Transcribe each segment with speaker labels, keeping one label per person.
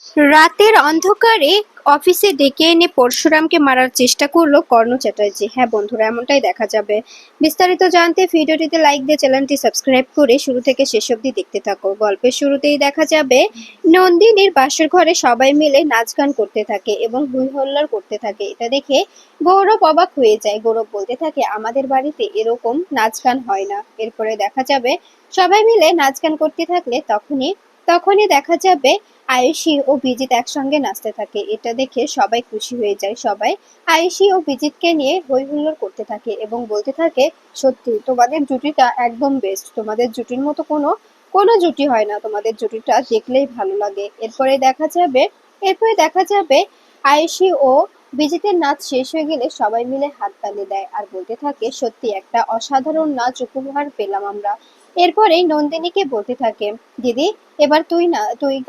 Speaker 1: রাতের অন্ধকারে অফিসে ডেকে এনে পরশুরামকে মারার চেষ্টা করলো কর্ণ চ্যাটার্জি। হ্যাঁ বন্ধুরা, এমনটাই দেখা যাবে। বিস্তারিত জানতে ভিডিওটিতে লাইক দিয়ে চ্যানেলটি সাবস্ক্রাইব করে শুরু থেকে শেষ অবধি দেখতে থাকো। গল্পের শুরুতেই দেখা যাবে নন্দিনীর বাসর ঘরে সবাই মিলে নাচ গান করতে থাকে এবং হই হল্লার করতে থাকে। এটা দেখে গৌরব অবাক হয়ে যায়। গৌরব বলতে থাকে, আমাদের বাড়িতে এরকম নাচ গান হয় না। এরপরে দেখা যাবে সবাই মিলে নাচ গান করতে থাকলে তখনই তখনই দেখা যাবে আয়ুষী ও বিজিত একসঙ্গে নাচতে থাকে। এটা দেখে সবাই খুশি হয়ে যায়। সবাই আয়ুষী ও বিজিতকে নিয়ে হই হুল্লোড় করতে থাকে এবং বলতে থাকে, সত্যি তোমাদের জুটিটা একদম বেস্ট। তোমাদের জুটির মতো কোনো কোনো জুটি হয় না। তোমাদের জুটিটা দেখলেই ভালো লাগে। এরপরে দেখা যাবে আয়ুষী ও বিজিতের নাচ শেষ হয়ে গেলে সবাই মিলে হাত তালি দেয় আর বলতে থাকে, সত্যি একটা অসাধারণ নাচ উপহার পেলাম আমরা। এরপরেই নন্দিনীকে বলতে থাকে, দিদি এবার তুই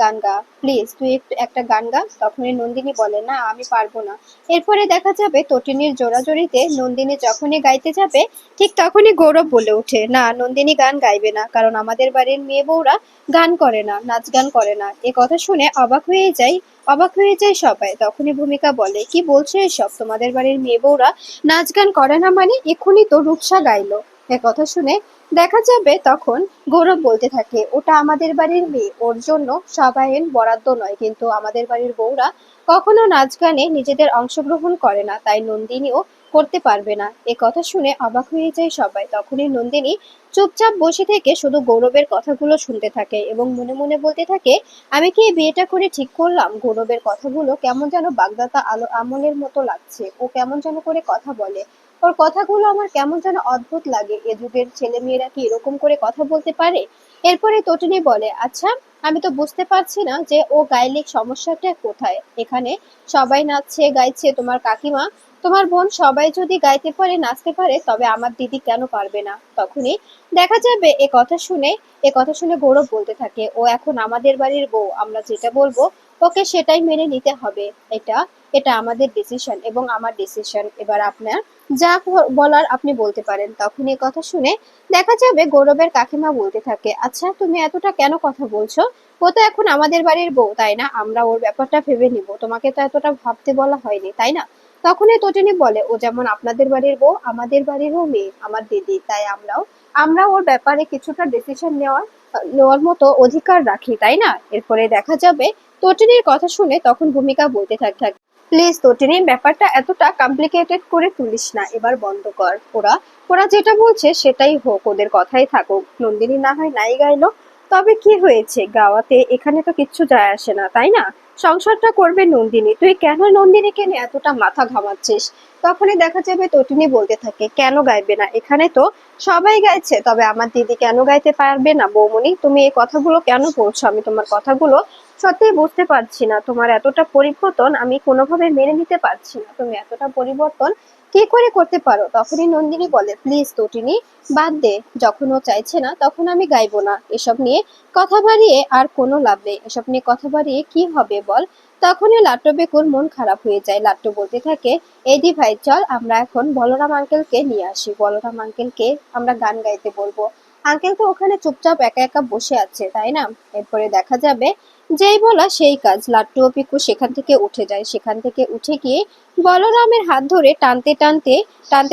Speaker 1: গান গা, প্লিজ তুই একটু একটা গান গা। তখনই নন্দিনী বলে, না আমি পারবো না। এরপরে দেখা যাবে তটিনীর জোড়াজোড়িতে নন্দিনী যখনই গাইতে যাবে ঠিক তখনই গৌরব বলে ওঠে, না নন্দিনী গান গাইবে না, কারণ আমাদের বাড়ির মেয়ে বউরা গান করে না, নাচ গান করে না। এ কথা শুনে অবাক হয়ে যায় সবাই। তখনই ভূমিকা বলে, কি বলছো এসব? তোমাদের বাড়ির মেয়ে বউরা নাচ গান করে না মানে? এক্ষুনি তো রূপসা গাইলো। এ কথা শুনে দেখা যাবে তখন গৌরব বলতে থাকে, ওটা আমাদের বাড়ির মেয়ে, ওর জন্য সবাইয়ের বরাদ্দ নয়, কিন্তু আমাদের বাড়ির বউরা কখনো নাচ গানে নিজেদের অংশগ্রহণ করে না, তাই নন্দিনীও করতে পারবে না। এ কথা শুনে অবাক হয়ে যায় সবাই। তখনই নন্দিনী চুপচাপ বসে থেকে শুধু গৌরবের কথাগুলো শুনতে থাকে এবং মনে মনে বলতে থাকে, আমি কি এই বিয়েটা করে ঠিক করলাম? গৌরবের কথাগুলো কেমন যেন বাগদাতা আলো আমলের মতো লাগছে। ও কেমন যেন করে কথা বলে, ওর কথাগুলো আমার কেমন যেন অদ্ভুত লাগে। এ যুগের ছেলে মেয়েরা কি এরকম করে কথা বলতে পারে? এরপরে তটিনী বলে, আচ্ছা আমি তো বুঝতে পারছি না যে ও গাইলে সমস্যাটা কোথায়। এখানে সবাই নাচছে গাইছে, তোমার কাকিমা তোমার বোন সবাই যদি গাইতে পারে নাচতে পারে, তবে আমার দিদি কেন পারবে না? তখনই দেখা যাবে এ কথা শুনে গৌরব বলতে থাকে, ও এখন আমাদের বাড়ির বউ, আমরা যেটা বলবো ওকে সেটাই মেনে নিতে হবে। এটা এটা আমাদের ডিসিশন এবং আমার ডিসিশন। এবার আপনার যা বলার আপনি বলতে পারেন। তখন এই কথা শুনে দেখা যাবে গৌরবের কাকিমা বলতে থাকে, আচ্ছা তুমি এতটা কেন কথা বলছো? ও তো এখন আমাদের বাড়ির বউ, তাই না? আমরা ওর ব্যাপারটা ভেবে নিব, তোমাকে তো এতটা ভাবতে বলা হয়নি, তাই না? তখনই তটিনী বলে, ও যেমন আপনাদের বাড়ির বউ, আমাদের বাড়িরও মেয়ে, আমার দিদি, তাই আমরা ওর ব্যাপারে কিছুটা ডিসিশন নেওয়ার মতো অধিকার রাখি, তাই না? এরপরে দেখা যাবে তটিনীর কথা শুনে তখন ভূমিকা বলতে থাকে, প্লিজ তটিনী, ব্যাপারটা এতটা কমপ্লিকেটেড করে তুলিস না, এবার বন্ধ কর। ওরা ওরা যেটা বলছে সেটাই হোক, ওদের কথাই থাকুক। নন্দিনী না হয় নাই গাইলো, তবে কি হয়েছে? গাওয়াতে এখানে তো কিচ্ছু যায় আসে না, তাই না? সংসারটা করবে নন্দিনী, তুই কেন নন্দিনীকে নিয়ে এতটা মাথা ঘামাচ্ছিস? তখনই দেখা যাবে তটিনী বলতে থাকে, কেন গাইবে না? এখানে তো সবাই গাইছে, তবে আমার দিদি কেন গাইতে পারবে না? বৌমনি, তুমি এই কথাগুলো কেন বলছো? আমি তোমার কথাগুলো সত্যিই বুঝতে পারছি না। তোমার এতটা পরিবর্তন আমি কোনোভাবে মেনে নিতে পারছি না। তুমি এতটা পরিবর্তন কি করে করতে পারো? তখনই নন্দিনী বলে, প্লিজ তটিনী, বাদ দে। যখন ও চাইছে না তখন আমি গাইবো না। এসব নিয়ে কথা বাড়িয়ে আর কোনো লাভ নেই। এসব নিয়ে কথা বাড়িয়ে কি হবে বল? তখনই লাট্টু বেকুর মন খারাপ হয়ে যায়। লাট্টু বলতে থাকে, এদি ভাই চল আমরা এখন বলরাম আঙ্কেলকে নিয়ে আসি। বলরাম আঙ্কেলকে আমরা গান গাইতে বলবো। আঙ্কেল তো ওখানে চুপচাপ একা একা বসে আছে, তাই না? এরপরে দেখা যাবে যেই বলা সেই কাজ, লাট্টু ও পিকু সেখান থেকে উঠে যায়। সেখান থেকে উঠে গিয়ে বলরামের হাত ধরে টানতে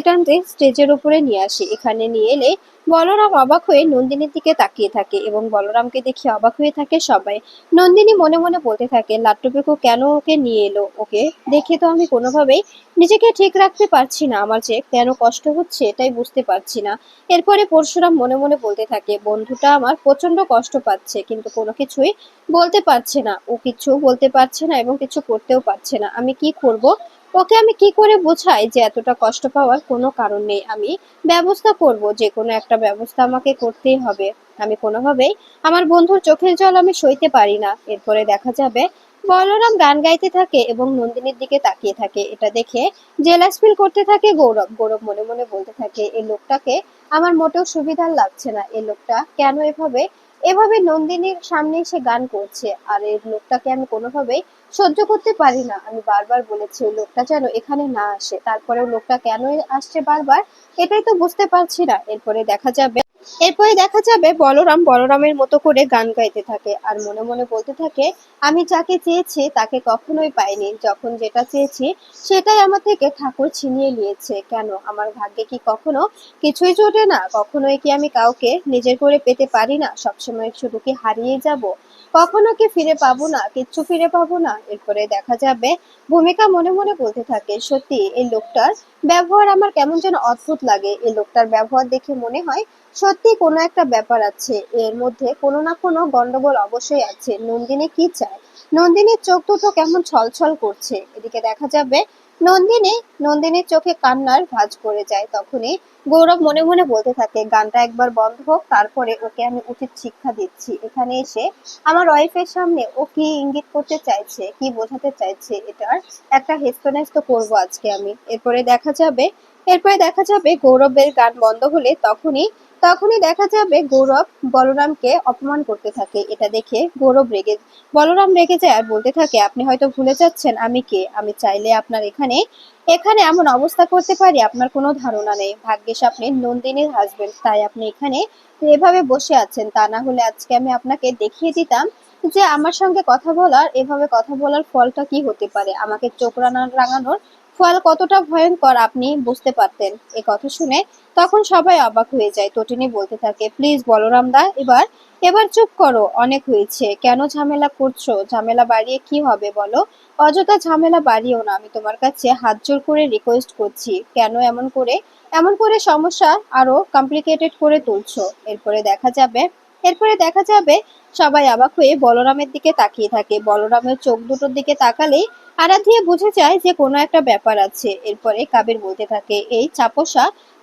Speaker 1: টানতে স্টেজের উপরে নিয়ে আসে। এখানে নিয়ে এলে বলরাম অবাক হয়ে নন্দিনীর দিকে তাকিয়ে থাকে এবং বলরামকে দেখে অবাক হয়ে থাকে সবাই। নন্দিনী মনে মনে বলতে থাকে, লাট্টু পিকু কেন ওকে নিয়ে এলো? ওকে দেখে তো আমি কোনোভাবেই নিজেকে ঠিক রাখতে পারছি না, আমার যে কেন কষ্ট হচ্ছে এটাই বুঝতে পারছি না। এরপরে পরশুরাম মনে মনে বলতে থাকে, বন্ধুটা আমার প্রচন্ড কষ্ট পাচ্ছে, কিন্তু কোনো কিছুই বলতে পারছে না। ও কিছু বলতে পারছে না এবং কিছু করতেও পারছে না। আমি কি করব? ওকে আমি কি করে বোঝাই যে এতটা কষ্ট পাওয়ার কোনো কারণ নেই? আমি ব্যবস্থা করব, যে কোনো একটা ব্যবস্থা আমাকে করতেই হবে। আমি কোনোভাবেই আমার বন্ধুর চোখের জল আমি সইতে পারি না। এরপরে দেখা যাবে বলরাম গান গাইতে থাকে এবং নন্দিনীর দিকে তাকিয়ে থাকে। এটা দেখে জেলাস ফিল করতে থাকে গৌরব। গৌরব মনে মনে বলতে থাকে, এই লোকটাকে আমার মোটেও সুবিধার লাগছে না। এই লোকটা কেন এভাবে এভাবে নন্দিনীর সামনে এসে গান করছে? আর এই লোকটাকে আমি কোনোভাবেই সহ্য করতে পারি না। আমি বারবার বলেছি ওই লোকটা যেন এখানে না আসে, তারপরেও লোকটা কেন আসছে বারবার, এটাই তো বুঝতে পারছি না। এরপরে দেখা যাবে এরপরে দেখা যাবে বলরাম বলরামের মতো করে গান গাইতে থাকে আর মনে মনে বলতে থাকে, আমি যাকে চেয়েছি তাকে কখনোই পাইনি, যখন যেটা চেয়েছি সেটাই আমার থেকে ঠাকুর ছিনিয়ে নিয়েছে। কেন আমার ভাগ্যে কি কখনো কিছুই জোটে না? কখনোই কি আমি কাউকে নিজের করে পেতে পারি না? সবসময় শুধু কি হারিয়ে যাব? কখনো কি ফিরে পাবো না? কিচ্ছু ফিরে পাবো না। এরপরে দেখা যাবে ভূমিকা মনে মনে বলতে থাকে, সত্যি এই লোকটার ব্যবহার আমার কেমন যেন অদ্ভুত লাগে। এই লোকটার ব্যবহার দেখে মনে হয় সত্যি কোনো একটা ব্যাপার আছে, এর মধ্যে কোনো না কোনো গন্ডগোল অবশ্যই আছে। নন্দিনী কি চায়? নন্দিনীর চোখ দুটো কেমন ছলছল করছে। এদিকে দেখা যাবে নন্দিনী নন্দিনীর চোখে কান্নার ভাঁজ পড়ে যায়। তখনই গৌরব মনে মনে বলতে থাকে, গানটা একবার বন্ধ হোক, তারপরে ওকে আমি উচিত শিক্ষা দিচ্ছি। এখানে এসে আমার ওয়াইফের সামনে ও কি ইঙ্গিত করতে চাইছে, কি বোঝাতে চাইছে, এটার একটা হেস্তনেস্ত করবো আজকে আমি। এরপরে দেখা যাবে গৌরবের গান বন্ধ হলে তখনই দেখা যাবে গৌরব বলরামকে অপমান করতে থাকে। এটা দেখে বলরাম রেগে যায় আর বলতে থাকে, আপনি হয়তো ভুলে যাচ্ছেন আমি কে। আমি চাইলে আপনার এখানে এখানে এমন অবস্থা করতে পারি আপনার কোনো ধারণা নেই। ভাগ্যিস আপনি নন্দিনীর হাজবেন্ড, তাই আপনি এখানে এভাবে বসে আছেন। তা না হলে আজকে আমি আপনাকে দেখিয়ে দিতাম যে আমার সঙ্গে এভাবে কথা বলার ফলটা কি হতে পারে। আমাকে চোখ রাঙানোর ফল কতটা ভয়ঙ্কর আপনি বুঝতে পারতেন। এ কথা শুনে তখন সবাই অবাক হয়ে যায়। তটিনী বলতে থাকে, প্লিজ বলরাম দা, এবার এবার চুপ করো, অনেক হয়েছে। কেন ঝামেলা করছো? ঝামেলা বাড়িয়ে কি হবে বলো? অযথা ঝামেলা বাড়িও না, আমি তোমার কাছে হাত জোর করে রিকোয়েস্ট করছি। কেন এমন করে সমস্যা আরো কমপ্লিকেটেড করে তুলছো? এরপরে দেখা যাবে সবাই অবাক হয়ে বলরামের দিকে তাকিয়ে থাকে। বলরামের চোখ দুটোর দিকে তাকালেই আরাধ্যা বুঝে যায় যে কোনো একটা ব্যাপার আছে। এরপরে কাবির বলতে থাকে, এই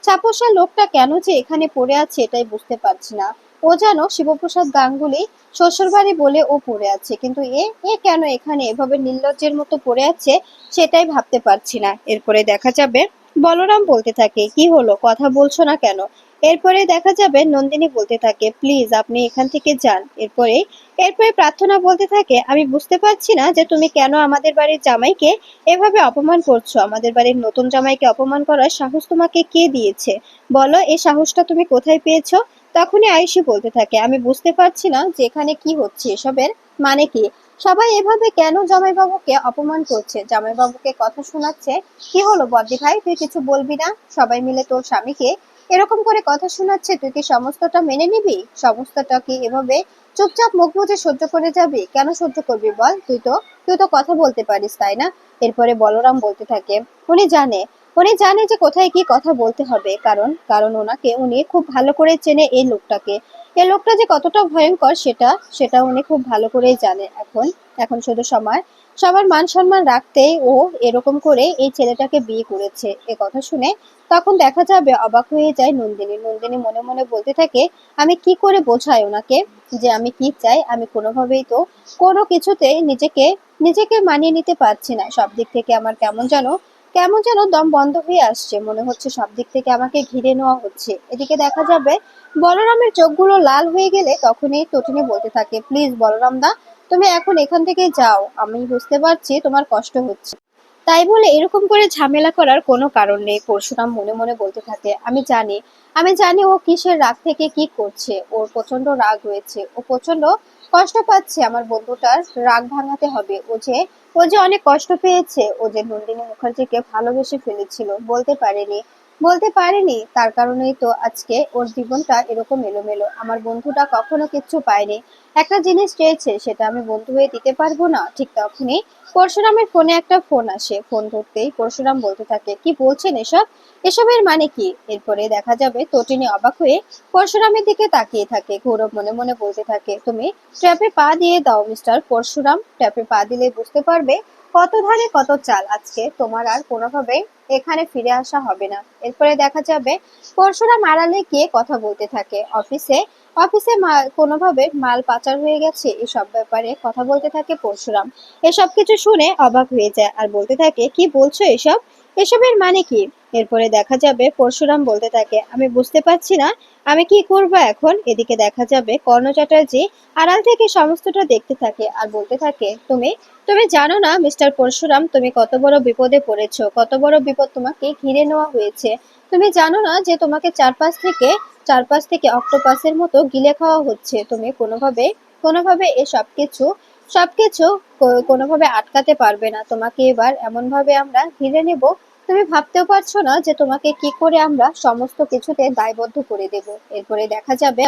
Speaker 1: চাপোষা লোকটা কেন যে এখানে পড়ে আছে এটাই বুঝতে পারছি না। ও যেন শিবপ্রসাদ গাঙ্গুলি শ্বশুরবাড়ি বলে ও পড়ে আছে, কিন্তু এ এ কেন এখানে এভাবে নির্লজ্জের মতো পড়ে আছে সেটাই ভাবতে পারছি না। এরপরে দেখা যাবে বলরাম বলতে থাকে, কি হলো, কথা বলছো না কেন? এরপরে দেখা যাবে নন্দিনী বলতে থাকে, প্লিজ আপনি এখান থেকে যান। এরপরে প্রার্থনা বলতে থাকে, আমি বুঝতে পারছি না যে তুমি কেন আমাদের বাড়ির জামাইকে এভাবে অপমান করছো। আমাদের বাড়ির নতুন জামাইকে অপমান করার সাহস তোমাকে কে দিয়েছে? বলো, এই সাহসটা তুমি কোথায় পেয়েছো? তখনই আয়ুষী বলতে থাকে, আমি বুঝতে পারছি না যে এখানে কি হচ্ছে, এসবের মানে কি? সবাই এভাবে কেন জামাইবাবুকে অপমান করছে, জামাইবাবুকে কথা শোনাচ্ছে? কি হলো বদ্দি ভাই, তুই কিছু বলবি না? সবাই মিলে তোর স্বামীকে এরকম করে কথা শোনাচ্ছে, তুই কি সমস্তটা মেনে নিবি? সমস্তটা কি এভাবে চুপচাপ মুখ বুজে সহ্য করে যাবি? কেন সহ্য করবি বল? তুই তো কথা বলতে পারিস, তাই না? এরপরে বলরাম বলতে থাকে, উনি জানে উনি জানে যে কোথায় কি কথা বলতে হবে, কারণ কারণ উনি খুব ভালো করে চেনে এই লোকটা যে কতটা ভয়ঙ্কর সেটা সেটা উনি খুব ভালো করেই জানে। এখন এখন শুধু সবার মান সম্মান রাখতেই ও এরকম করে এই ছেলেটাকে বিয়ে করেছে। এ কথা শুনে তখন দেখা যাবে অবাক হয়ে যায় নন্দিনী মনে মনে বলতে থাকে, আমি কি করে বোঝাই ওনাকে যে আমি কি চাই? আমি কোনোভাবেই তো কোনো কিছুতেই নিজেকে মানিয়ে নিতে পারছি না। সব দিক থেকে আমার কেমন যেন দম বন্ধ হয়ে আসছে, মনে হচ্ছে সব দিক থেকে আমাকে ঘিরে নেওয়া হচ্ছে। এদিকে দেখা যাবে বলরামের চোখগুলো লাল হয়ে গেলে তখনই তটিনী বলতে থাকে, প্লিজ বলরাম দা, তুমি এখন এখান থেকে যাও। আমি বুঝতে পারছি তোমার কষ্ট হচ্ছে, তাই বলে এরকম করে ঝামেলা করার কোনো কারণ নেই। পরশুরাম মনে মনে বলতে থাকে, আমি জানি ও কিসের রাগ থেকে কি করছে। ওর প্রচন্ড রাগ হয়েছে, ও প্রচন্ড কষ্ট পাচ্ছে। আমার বন্ধুটার রাগ ভাঙাতে হবে। ও যে অনেক কষ্ট পেয়েছে। ও যে নন্দিনী মুখার্জিকে ভালোবেসে ফেলেছিল, বলতে পারেনি, তার কারণেই তো আজকে ওর জীবনটা এরকম এলোমেলো। আমার বন্ধুটা কখনো কিচ্ছু পায়নি, একটা জিনিস চেয়েছে, সেটা আমি বন্ধু হয়ে দিতে পারবো না? ঠিক তখনই পরশুরামের ফোনে একটা ফোন আসে। ফোন ধরতেই পরশুরাম বলতে থাকে, কি বলছেন এসবের মানে কি? এরপরে দেখা যাবে তটিনী অবাক হয়ে পরশুরামের দিকে তাকিয়ে থাকে। গৌরব মনে মনে বলতে থাকে, তুমি ট্র্যাপে পা দিয়ে দাও মিস্টার পরশুরাম, ট্র্যাপে পা দিলে বুঝতে পারবে কত ধারে কত চাল। আজকে তোমার আর কোনোভাবে এখানে ফিরে আসা হবে না। এরপরে দেখা যাবে পরশুরাম আড়ালে গিয়ে কথা বলতে থাকে। অফিসে কোনোভাবে মাল পাচার হয়ে গেছে, এসব ব্যাপারে কথা বলতে থাকে পরশুরাম। এসব কিছু শুনে অবাক হয়ে যায় আর বলতে থাকে, কি বলছো এসব? এসবের মানে কি? এরপরে দেখা যাবে পরশুরাম বলতে থাকে, আমি বুঝতে পারছি না আমি কি করব এখন। এদিকে দেখা যাবে কর্ণ চ্যাটার্জি আড়াল থেকে সমস্তটা দেখতে থাকে আর বলতে থাকে, তুমি তুমি জানো না মিস্টার পরশুরাম, তুমি কত বড় বিপদে পড়েছো, কত বড় বিপদ তোমাকে ঘিরে নেওয়া হয়েছে। তুমি জানো না যে তোমাকে চারপাশ থেকে অক্টোপাসের মতো গিলে খাওয়া হচ্ছে। তুমি কোনোভাবে কোনোভাবে এ সবকিছু কোনোভাবে আটকাতে পারবে না। তোমাকে এবার এমন ভাবে আমরা ঘিরে নেব, তুমি ভাবতেও পারছো না যে তোমাকে কি করে আমরা সমস্ত কিছুতে দায়বদ্ধ করে দেব। এরপরে দেখা যাবে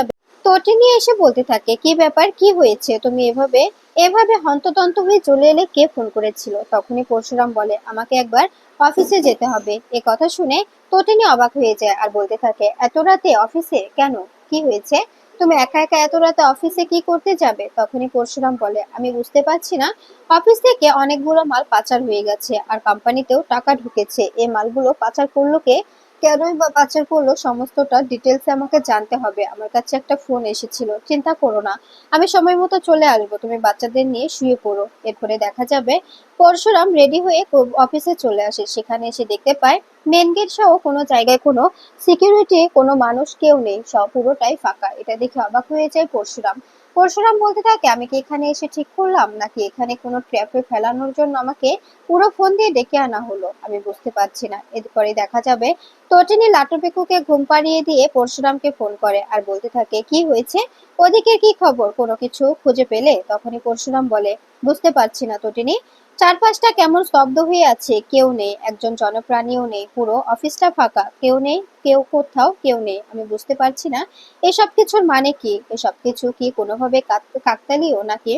Speaker 1: তটিনী এসে বলতে থাকে, কি ব্যাপার, কি হয়েছে, তুমি এভাবে এভাবে হন্তদন্ত হয়ে চলে এলে, কে ফোন করেছিল? তখনই পরশুরাম বলে, আমাকে একবার অফিসে যেতে হবে। এ কথা শুনে তটিনী অবাক হয়ে যায় আর বলতে থাকে, এত রাতে অফিসে কেন, কি হয়েছে? তুমি একা একা এত রাতে অফিসে কি করতে যাবে? তখনই পরশুরাম বলে, আমি বুঝতে পারছি না, অফিস থেকে অনেকগুলো মাল পাচার হয়ে গেছে আর কোম্পানিতেও টাকা ঢুকেছে। এই মালগুলো পাচার করলো কে, কেনই বা পাচার করলো, সমস্তটা ডিটেলসে আমাকে জানতে হবে। আমার কাছে একটা ফোন এসেছিল, চিন্তা করো না, আমি সময় মতো চলে আসবো, তুমি বাচ্চাদের নিয়ে শুয়ে পড়ো। এরপরে দেখা যাবে পরশুরাম রেডি হয়ে অফিসে চলে আসে। সেখানে এসে দেখতে পায় মেন গেট সহ কোনো জায়গায় কোনো সিকিউরিটি, কোনো মানুষ কেউ নেই, সব পুরোটাই ফাঁকা। এটা দেখে অবাক হয়ে যায় পরশুরাম। পরশুরাম বলতে থাকে, আমি কি এখানে এসে ঠিক করলাম, নাকি এখানে কোনো ট্র্যাপে ফেলানোর জন্য আমাকে পুরো ফোন দিয়ে ডেকে আনা হলো, আমি বুঝতে পারছি না। এরপরে দেখা যাবে তটিনী লাটু পিকুকে ঘুম পাড়িয়ে দিয়ে পরশুরামকে ফোন করে আর বলতে থাকে, কি হয়েছে, ওদিকে কি খবর, কোনো কিছু খুঁজে পেলে? তখনই পরশুরাম বলে, বুঝতে পারছি না তটিনী, চারপাশটা কেমন স্তব্ধ হয়ে আছে, কেউ নেই, একজন জনপ্রাণীও নেই, পুরো অফিসটা ফাঁকা, কেউ নেই, কেউ কোথাও কেউ নেই, আমি বুঝতে পারছি না এসব কিছুর মানে কি। এসব কিছু কি কোনোভাবে কাকতালীয়, নাকি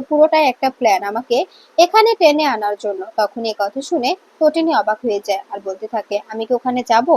Speaker 1: পুরোটাই একটা প্ল্যান আমাকে এখানে টেনে আনার জন্য? তখন এই কথা শুনে তটিনী অবাক হয়ে যায় আর বলতে থাকে, আমি কি ওখানে যাব,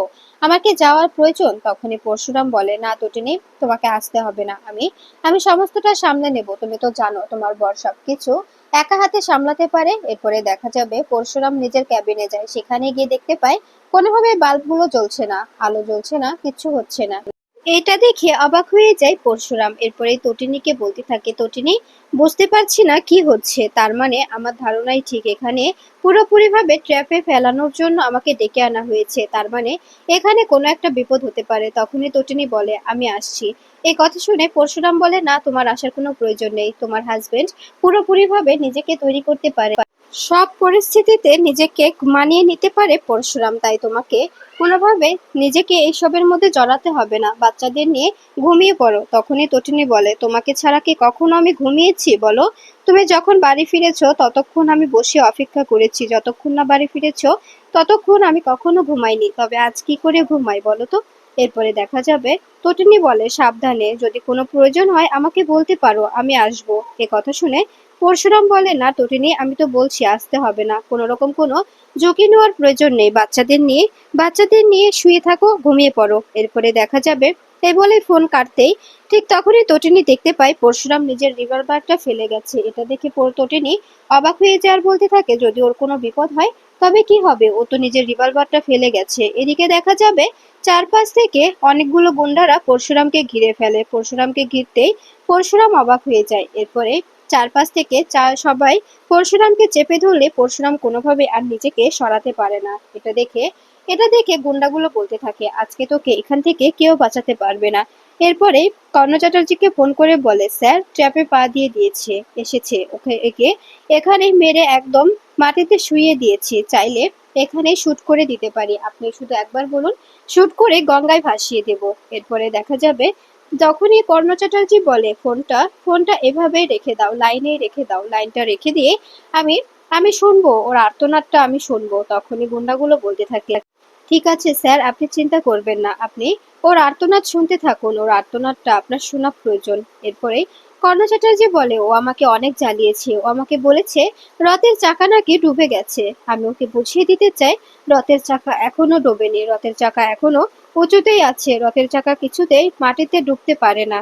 Speaker 1: আমাকে যাওয়ার প্রয়োজন? তখনই পরশুরাম বলে, না তটিনী, তোমাকে আসতে হবে না, আমি আমি সমস্তটা সামলে নেব, তুমি তো জানো তোমার বর সবকিছু একা হাতে সামলাতে পারে। এরপরে দেখা যাবে পরশুরাম নিজের ক্যাবিনে যায়। সেখানে গিয়ে দেখতে পায় কোনোভাবে বাল্বগুলো জ্বলছে না, আলো জ্বলছে না, কিচ্ছু হচ্ছে না। এটা দেখে অবাক হয়ে যায় পরশুরাম। এরপরে তটিনীকে বলতে থাকে, তটিনী, বুঝতে পারছি না কি হচ্ছে, তার মানে আমার ধারণাই ঠিক, এখানে পুরোপুরিভাবে ট্র্যাপে ফেলানোর জন্য আমাকে ডেকে আনা হয়েছে, তার মানে এখানে কোনো একটা বিপদ হতে পারে। তখনই তটিনী বলে, আমি আসছি। এই কথা শুনে পরশুরাম বলে, না, তোমার আসার কোনো প্রয়োজন নেই, তোমার হাজবেন্ড পুরোপুরিভাবে নিজেকে তৈরি করতে পারে, সব পরিস্থিতিতে নিজেকে মানিয়ে নিতে পারে পরশুরাম, তাই তোমাকে কোনোভাবে নিজেকে এইসবের মধ্যে জড়াতে হবে না, বাচ্চাদের নিয়ে ঘুমিয়ে পড়ো। তখনই তটিনী বলে, তোমাকে ছাড়া কি কখনো আমি ঘুমিয়েছি বলো? তুমি যখন বাড়ি ফিরেছো ততক্ষণ আমি বসে অপেক্ষা করেছি, যতক্ষণ না বাড়ি ফিরেছো ততক্ষণ আমি কখনো ঘুমাইনি, তবে আজ কি করে ঘুমাই বলো তো? এরপরে দেখা যাবে তটিনী বলে, সাবধানে, যদি কোনো প্রয়োজন হয় আমাকে বলতে পারো, আমি আসবো। এ কথা শুনে পরশুরাম বলে, না তটিনী, আমি তো বলছি আসতে হবে না, কোনো রকম কোনো ঝুঁকি নেওয়ার প্রয়োজন নেই, বাচ্চাদের নিয়ে শুয়ে থাকো, ঘুমিয়ে পড়ো। এরপরে দেখা যাবে এই বলে ফোন কাটতেই ঠিক তখনই তটিনী দেখতে পায় পরশুরাম নিজের রিভলভারটা ফেলে গেছে। এটা দেখে তটিনী অবাক হয়ে যায় আর বলতে থাকে, যদি ওর কোনো বিপদ হয় তবে কি হবে, ও তো নিজের রিভলভারটা ফেলে গেছে। এদিকে দেখা যাবে চারপাশ থেকে অনেকগুলো গুন্ডারা পরশুরামকে ঘিরে ফেলে। পরশুরামকে ঘিরতেই পরশুরাম অবাক হয়ে যায়। এরপরে চারপাশ থেকে সবাই পরশুরামকে চেপে ধরলে পরশুরাম কোনোভাবে আর নিজেকে সরাতে পারে না। এটা দেখে গুন্ডাগুলো বলতে থাকে, আজকে তোকে এখান থেকে কেউ বাঁচাতে পারবে না। এরপরে কর্ণ চ্যাটার্জিকে ফোন করে বলে, স্যার ট্র্যাপে পা দিয়ে দিয়েছে, এসেছে, ওকে একে এখানে মেরে একদম মাটিতে শুইয়ে দিয়েছি, চাইলে এখানে শুট করে দিতে পারি, আপনি শুধু একবার বলুন, শুট করে গঙ্গায় ভাসিয়ে দেব। এরপরে দেখা যাবে যখনই কর্ণ চ্যাটার্জি বলে, ফোনটা এভাবে রেখে দাও, লাইনেই রেখে দাও, লাইনটা রেখে দিয়ে আমি আমি শুনবো ওর আর্তনাদটা, আমি শুনবো। তখনই গুন্ডাগুলো বলতে থাকে, ঠিক আছে স্যার, আপনি চিন্তা করবেন না, আপনি ওর আর্তনাদ শুনতে থাকুন, ওর আর্তনাদটা আপনার শোনা প্রয়োজন। এরপরে কর্ণ চ্যাটার্জি বলে, ও আমাকে অনেক জ্বালিয়েছে, ও আমাকে বলেছে রথের চাকা নাকি ডুবে গেছে। আমি ওকে বুঝিয়ে দিতে চাই রথের চাকা এখনো ডোবেনি, রথের চাকা এখনো উঁচুতেই আছে, রথের চাকা কিছুতেই মাটিতে ডুবতে পারে না।